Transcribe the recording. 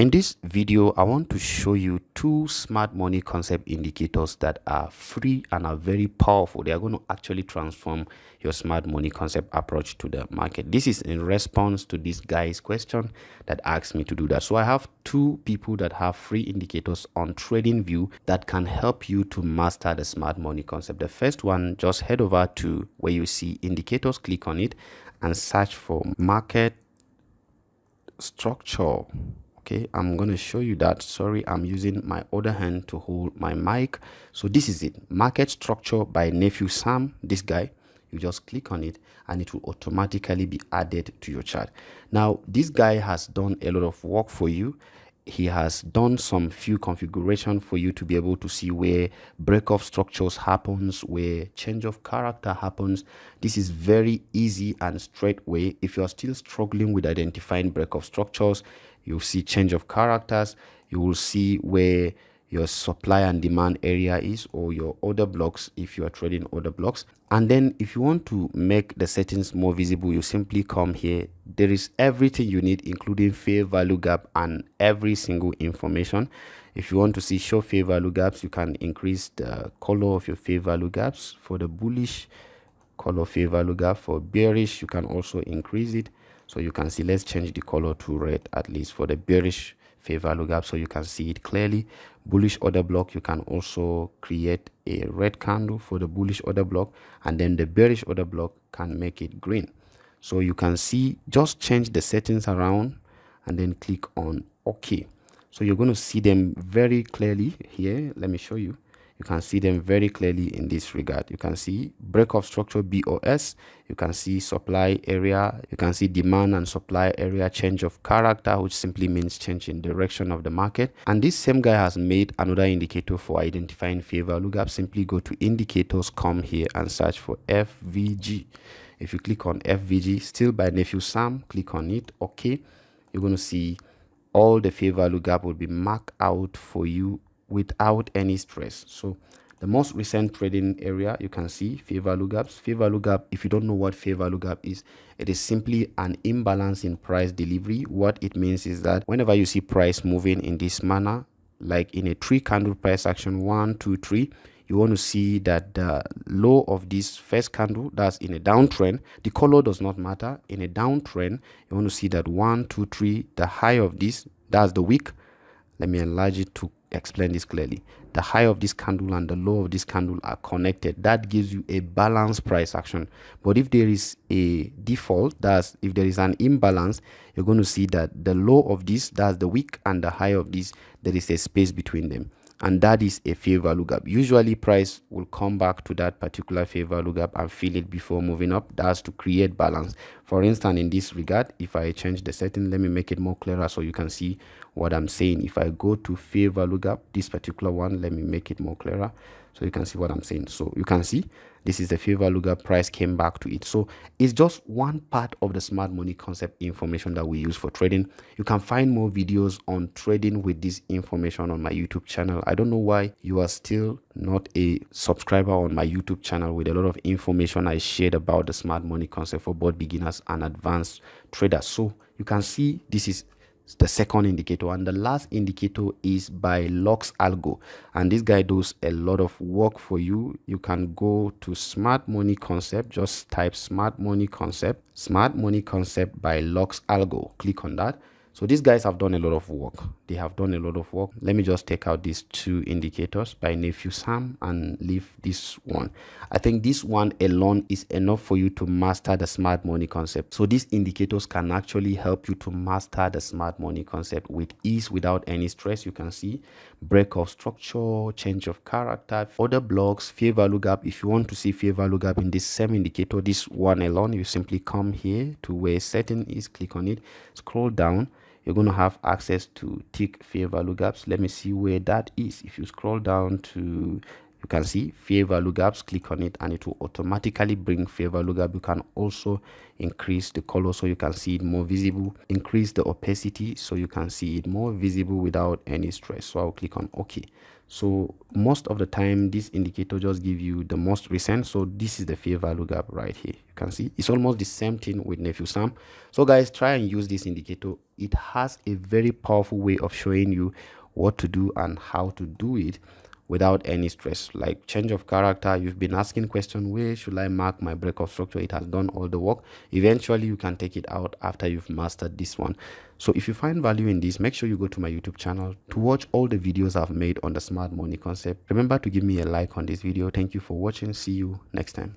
In this video, I want to show you two smart money concept indicators that are free and are very powerful. They are going to actually transform your smart money concept approach to the market. This is in response to this guy's question that asked me to do that. So I have two people that have free indicators on TradingView that can help you to master the smart money concept. The first one, just head over to where you see indicators, click on it and search for market structure. Okay, I'm going to show you that. Sorry, I'm using my other hand to hold my mic. So this is it, market structure by nephew Sam. This guy, you just click on it and it will automatically be added to your chart. Now this guy has done a lot of work for you. He has done some few configuration for you to be able to see where break of structures happens, where change of character happens. This is very easy and straight way. If you're still struggling with identifying break of structures, you'll see change of characters, you will see where your supply and demand area is, or your order blocks if you are trading order blocks. And then if you want to make the settings more visible, you simply come here. There is everything you need, including fair value gap and every single information. If you want to see show fair value gaps, you can increase the color of your fair value gaps. For the bullish, color fair value gap. For bearish, you can also increase it. So you can see, let's change the color to red, at least for the bearish fair value gap, so you can see it clearly. Bullish order block, you can also create a red candle for the bullish order block, and then the bearish order block can make it green. So you can see, just change the settings around and then click on OK. So you're going to see them very clearly here. Let me show you. You can see them very clearly in this regard. You can see break of structure BOS, you can see supply area, you can see demand and supply area, change of character, which simply means change in direction of the market. And this same guy has made another indicator for identifying fair value gap. Simply go to indicators, come here and search for FVG. If you click on FVG, still by nephew Sam, click on it, okay, you're going to see all the fair value gap will be marked out for you without any stress. So the most recent trading area, you can see fair value gaps. Fair value gap, if you don't know what fair value gap is, it is simply an imbalance in price delivery. What it means is that whenever you see price moving in this manner, like in a 3 candle price action, 1 2 3, you want to see that the low of this first candle, that's in a downtrend, the color does not matter. In a downtrend, you want to see that 1 2 3, the high of this, that's the wick. Let me enlarge it to explain this clearly. The high of this candle and the low of this candle are connected. That gives you a balanced price action. But if there is a default, that's if there is an imbalance, you're going to see that the low of this, that's the wick, and the high of this, there is a space between them, and that is a fair value gap. Usually price will come back to that particular fair value gap and fill it before moving up. That's to create balance. For instance, in this regard, if I change the setting, let me make it more clearer so you can see what I'm saying. If I go to fair value gap, this particular one, let me make it more clearer so you can see what I'm saying. So you can see this is the fair value gap, price came back to it. So it's just one part of the smart money concept information that we use for trading. You can find more videos on trading with this information on my YouTube channel. I don't know why you are still not a subscriber on my YouTube channel with a lot of information I shared about the smart money concept for both beginners and advanced traders. So you can see this is the second indicator, and the last indicator is by Lux Algo, and this guy does a lot of work for you. You can go to smart money concept, just type smart money concept by Lux Algo, click on that. So these guys have done a lot of work. They have done a lot of work. Let me just take out these two indicators by nephew Sam and leave this one. I think this one alone is enough for you to master the smart money concept. So these indicators can actually help you to master the smart money concept with ease without any stress. You can see break of structure, change of character, order blocks, fair value gap. If you want to see fair value gap in this same indicator, this one alone, you simply come here to where setting is, click on it, scroll down. You're going to have access to tick fair value gaps. Let me see where that is. If you scroll down to, you can see fair value gaps, click on it and it will automatically bring fair value gap. You can also increase the color so you can see it more visible, increase the opacity so you can see it more visible without any stress. So I'll click on OK. So most of the time this indicator just give you the most recent. So this is the fair value gap right here. You can see it's almost the same thing with nephew Sam. So guys, try and use this indicator. it has a very powerful way of showing you what to do and how to do it without any stress. Like change of character, you've been asking question, where should I mark my breakup structure? It has done all the work. Eventually you can take it out after you've mastered this one. So if you find value in this, make sure you go to my YouTube channel to watch all the videos I've made on the smart money concept. Remember to give me a like on this video. Thank you for watching. See you next time.